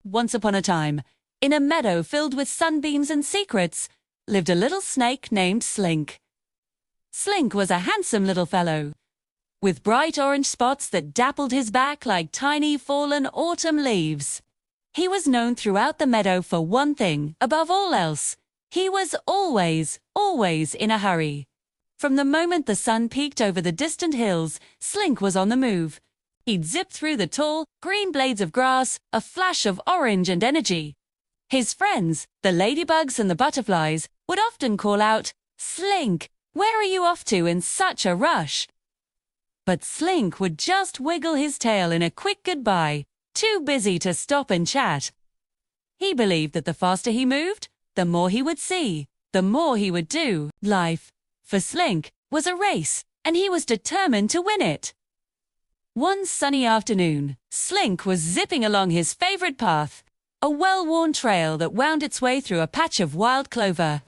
Once upon a time, in a meadow filled with sunbeams and secrets, lived a little snake named Slink. Slink was a handsome little fellow, with bright orange spots that dappled his back like tiny fallen autumn leaves. He was known throughout the meadow for one thing, above all else. He was always in a hurry. From the moment the sun peeked over the distant hills, Slink was on the move. He'd zip through the tall, green blades of grass, a flash of orange and energy. His friends, the ladybugs and the butterflies, would often call out, "Slink, where are you off to in such a rush?" But Slink would just wiggle his tail in a quick goodbye, too busy to stop and chat. He believed that the faster he moved, the more he would see, the more he would do. Life, for Slink, was a race, and he was determined to win it. One sunny afternoon, Slink was zipping along his favorite path, a well-worn trail that wound its way through a patch of wild clover.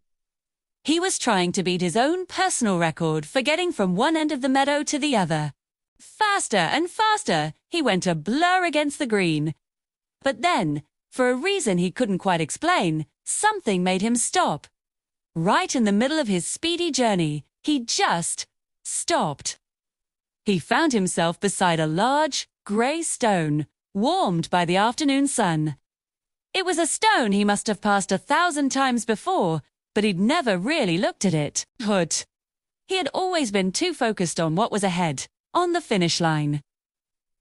He was trying to beat his own personal record for getting from one end of the meadow to the other. Faster and faster, he went a blur against the green. But then, for a reason he couldn't quite explain, something made him stop. Right in the middle of his speedy journey, he just stopped. He found himself beside a large, grey stone, warmed by the afternoon sun. It was a stone he must have passed 1,000 times before, but he'd never really looked at it. He had always been too focused on what was ahead, on the finish line.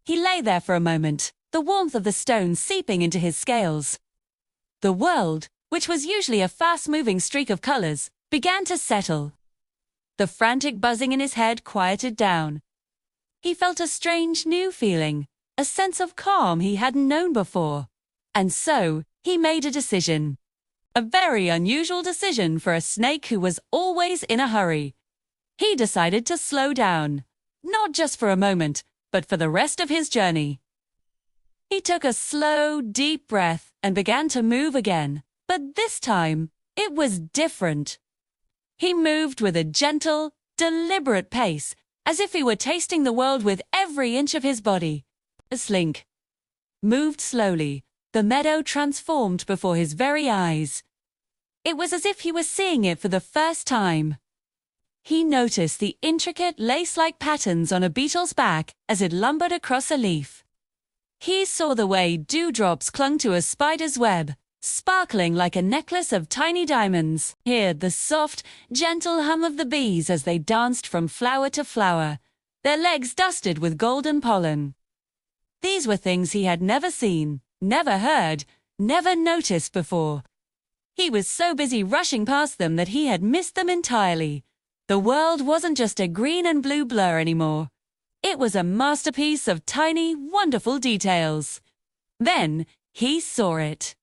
He lay there for a moment, the warmth of the stone seeping into his scales. The world, which was usually a fast-moving streak of colors, began to settle. The frantic buzzing in his head quieted down. He felt a strange new feeling, a sense of calm he hadn't known before. And so, he made a decision. A very unusual decision for a snake who was always in a hurry. He decided to slow down, not just for a moment, but for the rest of his journey. He took a slow, deep breath and began to move again, but this time, it was different. He moved with a gentle, deliberate pace, as if he were tasting the world with every inch of his body. Slink moved slowly, the meadow transformed before his very eyes. It was as if he was seeing it for the first time. He noticed the intricate lace-like patterns on a beetle's back as it lumbered across a leaf. He saw the way dewdrops clung to a spider's web, sparkling like a necklace of tiny diamonds. Heard the soft, gentle hum of the bees as they danced from flower to flower, their legs dusted with golden pollen. These were things he had never seen, never heard, never noticed before. He was so busy rushing past them that he had missed them entirely. The world wasn't just a green and blue blur anymore. It was a masterpiece of tiny, wonderful details. Then he saw it.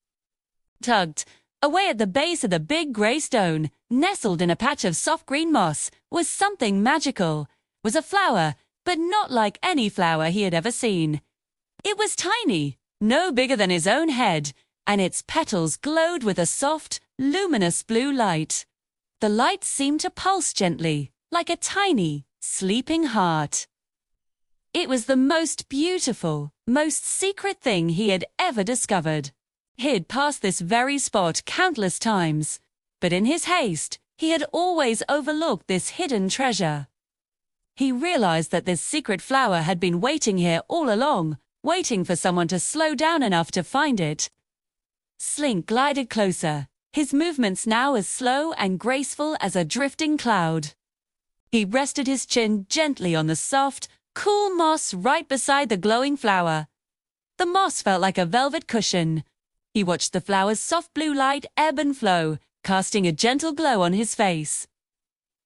Tucked away at the base of the big grey stone, nestled in a patch of soft green moss, was something magical. Was a flower, but not like any flower he had ever seen. It was tiny, no bigger than his own head, and its petals glowed with a soft, luminous blue light. The light seemed to pulse gently, like a tiny, sleeping heart. It was the most beautiful, most secret thing he had ever discovered. He'd passed this very spot countless times, but in his haste, he had always overlooked this hidden treasure. He realized that this secret flower had been waiting here all along, waiting for someone to slow down enough to find it. Slink glided closer, his movements now as slow and graceful as a drifting cloud. He rested his chin gently on the soft, cool moss right beside the glowing flower. The moss felt like a velvet cushion. He watched the flower's soft blue light ebb and flow, casting a gentle glow on his face.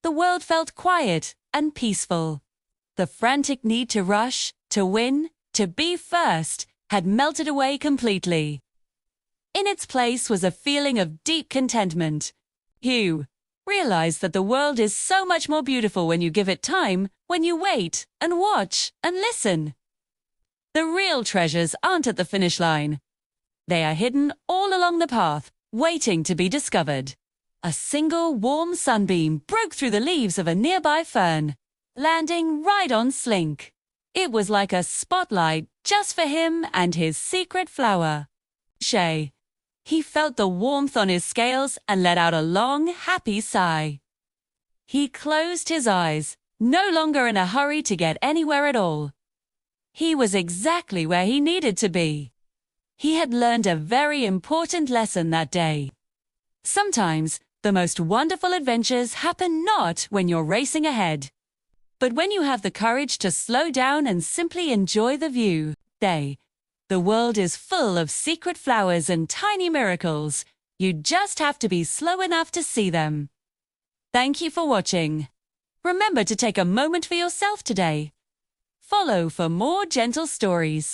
The world felt quiet and peaceful. The frantic need to rush, to win, to be first, had melted away completely. In its place was a feeling of deep contentment. Hugh realized that the world is so much more beautiful when you give it time, when you wait and watch and listen. The real treasures aren't at the finish line. They are hidden all along the path, waiting to be discovered. A single warm sunbeam broke through the leaves of a nearby fern, landing right on Slink. It was like a spotlight just for him and his secret flower. Shay. He felt the warmth on his scales and let out a long, happy sigh. He closed his eyes, no longer in a hurry to get anywhere at all. He was exactly where he needed to be. He had learned a very important lesson that day. Sometimes, the most wonderful adventures happen not when you're racing ahead, but when you have the courage to slow down and simply enjoy the view. The world is full of secret flowers and tiny miracles. You just have to be slow enough to see them. Thank you for watching. Remember to take a moment for yourself today. Follow for more gentle stories.